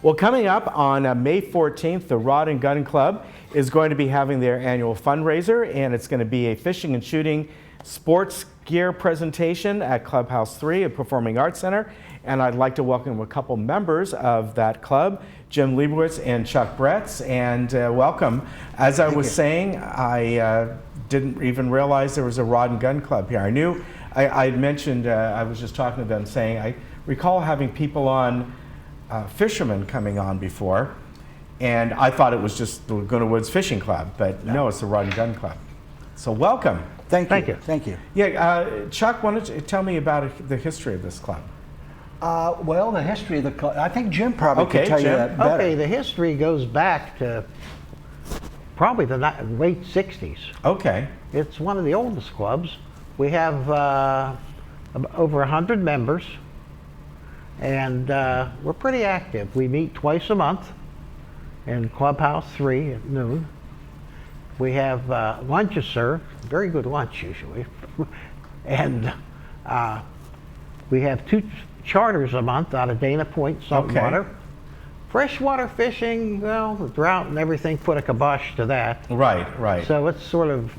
Well, coming up on May 14th, the Rod and Gun Club is going to be having their annual fundraiser, and it's going to be a fishing and shooting sports gear presentation at Clubhouse 3 at Performing Arts Center. And I'd like to welcome a couple members of that club, Jim Leibowitz and Chuck Bretz, and welcome. As I was saying, I didn't even realize there was a Rod and Gun Club here. I knew, I had mentioned, I was just talking to them saying, I recall having people on, fishermen coming on before, and I thought it was just the Laguna Woods Fishing Club, but no, it's the Rod and Gun Club. So welcome. Thank you. Thank you. Yeah, Chuck, why don't you tell me about the history of this club? Well, the history of the club, I think Jim probably could tell you that better. Okay, the history goes back to probably the late 60s. Okay. It's one of the oldest clubs. We have over 100 members, and we're pretty active. We meet twice a month in Clubhouse 3 at noon. We have lunches served, very good lunch usually, and we have 2 charters a month out of Dana Point saltwater. Okay. Freshwater fishing, well, the drought and everything put a kibosh to that. Right, right. So it's sort of...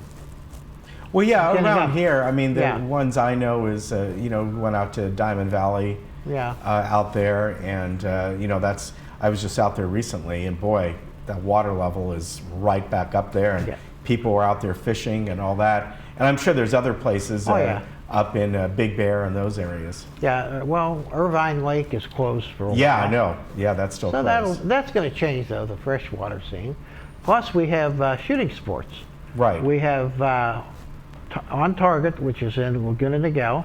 Well, yeah, around here, I mean, the ones I know is, you know, we went out to Diamond Valley out there, and, you know, I was just out there recently, and boy, that water level is right back up there, and people were out there fishing and all that. And I'm sure there's other places up in Big Bear and those areas. Yeah, well, Irvine Lake is closed for a while. Yeah, I know. Yeah, that's still closed. So that's going to change, though, the freshwater scene. Plus, we have shooting sports. Right. We have On Target, which is in Laguna Niguel,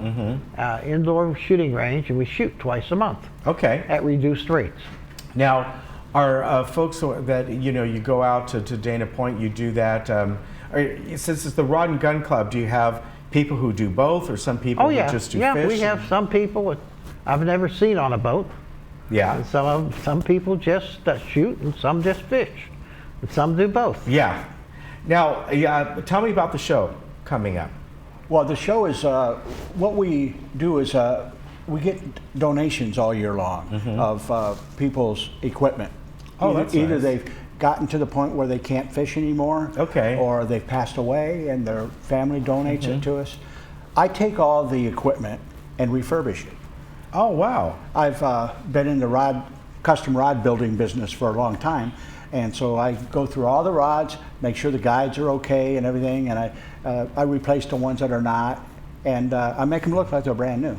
indoor shooting range, and we shoot twice a month. Okay. At reduced rates. Now, are folks that, you know, you go out to Dana Point, you do that, since it's the Rod and Gun Club, do you have people who do both, or some people who just do fish? Yeah, we have some people that I've never seen on a boat. Yeah. And some people just shoot, and some just fish, and some do both. Yeah. Now, tell me about the show coming up. Well, the show is, what we do is we get donations all year long of people's equipment. Oh, that's Either nice. they've gotten to the point where they can't fish anymore, or they've passed away and their family donates it to us. I take all the equipment and refurbish it. Oh, wow. I've been in the custom rod building business for a long time, and so I go through all the rods, make sure the guides are okay and everything, and I replace the ones that are not, and I make them look like they're brand new.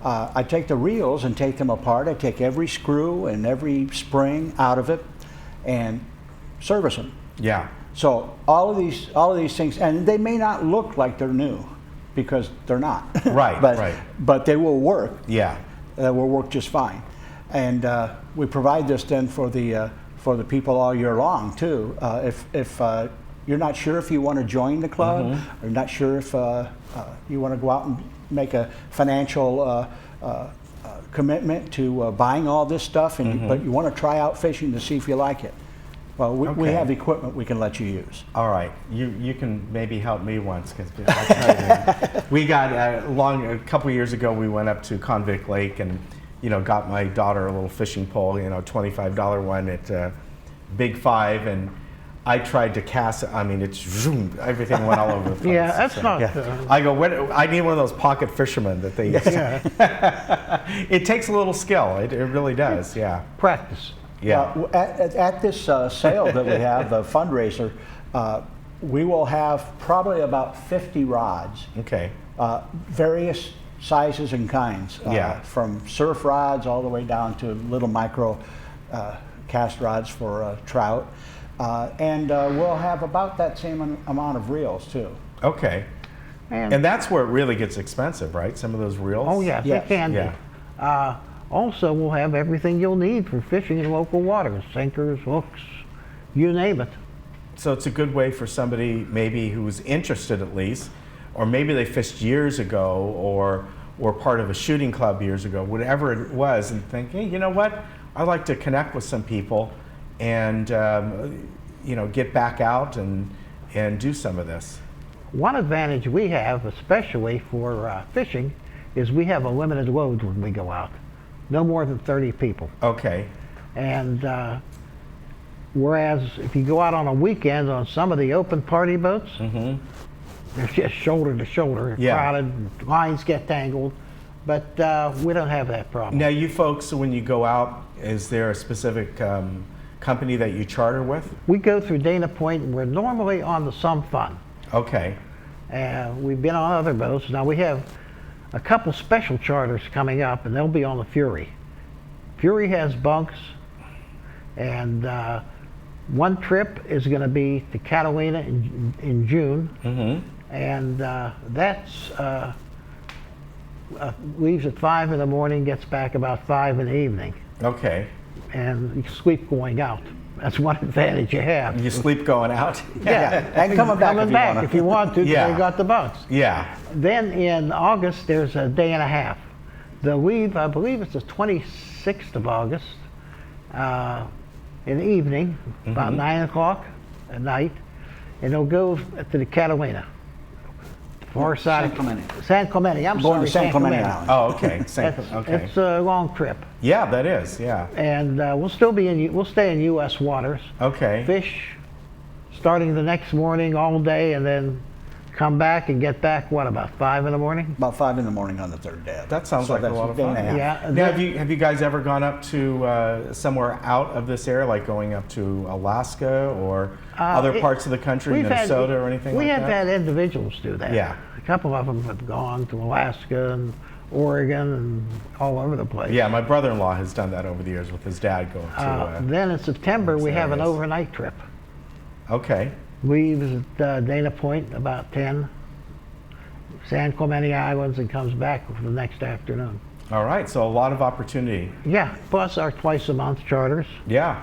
I take the reels and take them apart. I take every screw and every spring out of it and service them. Yeah. So all of these things, and they may not look like they're new because they're not. Right. But they will work. Yeah. They will work just fine. And we provide this then for the people all year long too. If you're not sure if you want to join the club, or not sure if you want to go out and make a financial commitment to buying all this stuff, and but you want to try out fishing to see if you like it. Well, we have equipment we can let you use. All right, you can maybe help me once, because we got a couple years ago. We went up to Convict Lake and got my daughter a little fishing pole, $25 one at Big Five, and I tried to cast it. I mean, it's zoom, everything went all over the place. Yeah, that's not. I go, I need one of those pocket fishermen that they use. It takes a little skill. It really does. Yeah. Practice. Yeah. At this sale that we have, the fundraiser, we will have probably about 50 rods. Okay. Various sizes and kinds. From surf rods all the way down to little micro cast rods for trout. And we'll have about that same amount of reels too. Okay. And that's where it really gets expensive, right? Some of those reels? Oh, yes, it can be. Also, we'll have everything you'll need for fishing in local waters, sinkers, hooks, you name it. So it's a good way for somebody maybe who's interested at least, or maybe they fished years ago or were part of a shooting club years ago, whatever it was, and think, hey, you know what? I'd like to connect with some people and get back out and do some of this. One advantage we have, especially for fishing, is we have a limited load when we go out. No more than 30 people. Okay. And whereas if you go out on a weekend on some of the open party boats, they're just shoulder to shoulder, Yeah. crowded, lines get tangled, but we don't have that problem. Now, you folks, when you go out, is there a specific company that you charter with? We go through Dana Point, and we're normally on the Some Fun. Okay. We've been on other boats. Now we have a couple special charters coming up, and they'll be on the Fury. Fury has bunks, and one trip is going to be to Catalina in June, and that's leaves at 5 in the morning, gets back about 5 in the evening, Okay. and you sleep going out. That's one advantage you have. You sleep going out? Yeah, And coming back if you wanna. if you want to, 'cause Yeah. they got the bunks. Yeah. Then in August, there's a day and a half. They'll leave, I believe it's the 26th of August, in the evening, about 9 o'clock at night, and they'll go to the Catalina. Far side San of Clemente. San Clemente, I'm Going sorry, to San Clemente Island. Oh, okay. Okay. It's a long trip, Yeah, that is. Yeah. and we'll stay in U.S. waters, Okay. fish starting the next morning all day, and then come back and get back, what, about 5 in the morning? About 5 in the morning on the third day. That sounds So like a that's lot of day and fun. a half. Yeah. Now, have you guys ever gone up to somewhere out of this area, like going up to Alaska or other parts of the country, Minnesota or anything like We that? have had individuals do that. Yeah. A couple of them have gone to Alaska and Oregon and all over the place. Yeah, my brother-in-law has done that over the years with his dad going to. Then in September, we have an areas. overnight trip. Okay. Leaves at Dana Point about 10, San Clemente Islands, and comes back the next afternoon. All right. So a lot of opportunity. Yeah, plus our twice-a-month charters. Yeah.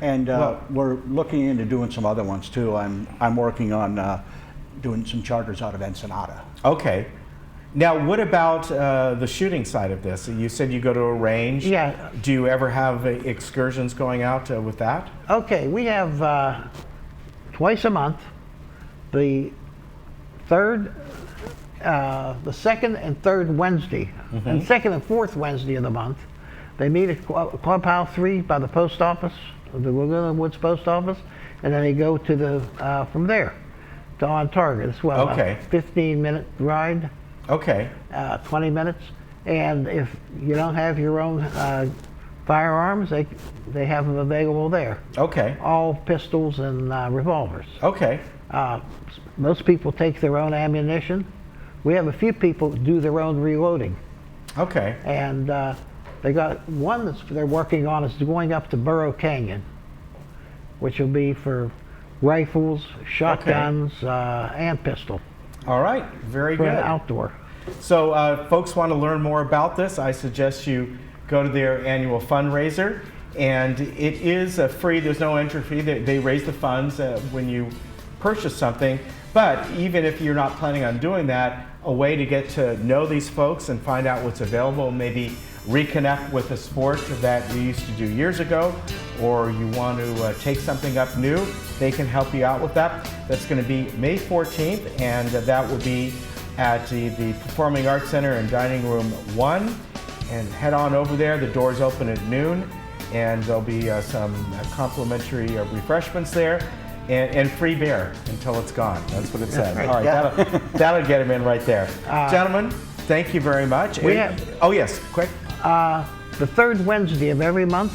And Well- we're looking into doing some other ones too. I'm working on doing some charters out of Ensenada. Okay. Now, what about the shooting side of this? You said you go to a range. Yeah. Do you ever have excursions going out with that? Okay, we have twice a month, the second and third Wednesday, and second and fourth Wednesday of the month. They meet at Clubhouse 3 by the post office, the Laguna Woods post office, and then they go to from there to On Target. It's Okay. a 15-minute ride, Okay. 20 minutes. And if you don't have your own firearms, they have them available there. Okay. All pistols and revolvers. Okay. Most people take their own ammunition. We have a few people who do their own reloading. Okay. And they got one they're working on is going up to Burrow Canyon, which will be for rifles, shotguns, and pistol All right. Very for good. an outdoor. So, folks want to learn more about this, I suggest you go to their annual fundraiser. And it is free, there's no entry fee. They raise the funds when you purchase something. But even if you're not planning on doing that, a way to get to know these folks and find out what's available, maybe reconnect with a sport that you used to do years ago, or you want to take something up new, they can help you out with that. That's going to be May 14th, and that will be at the Performing Arts Center in Dining Room 1. And head on over there. The doors open at noon, and there'll be some complimentary refreshments there. And free beer until it's gone. That's what it says. All right, Yeah. that'll get him in right there. Gentlemen, thank you very much. Oh yes, quick. The third Wednesday of every month,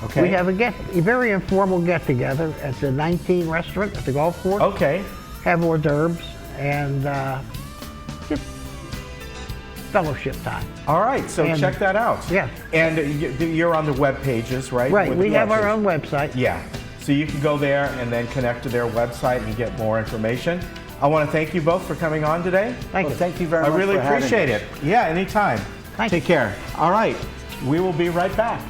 Okay. we have a very informal get-together at the 19 restaurant at the golf course. Okay. Have hors d'oeuvres and just fellowship time. All right, so And- check that out. Yeah. And you're on the web pages, right? Right, With we the have our web own website. page. Yeah. So you can go there and then connect to their website and get more information. I want to thank you both for coming on today. Thank Well, you. thank you very I much really for having appreciate us. it. Yeah, anytime. Thank Take you. care. All right, we will be right back.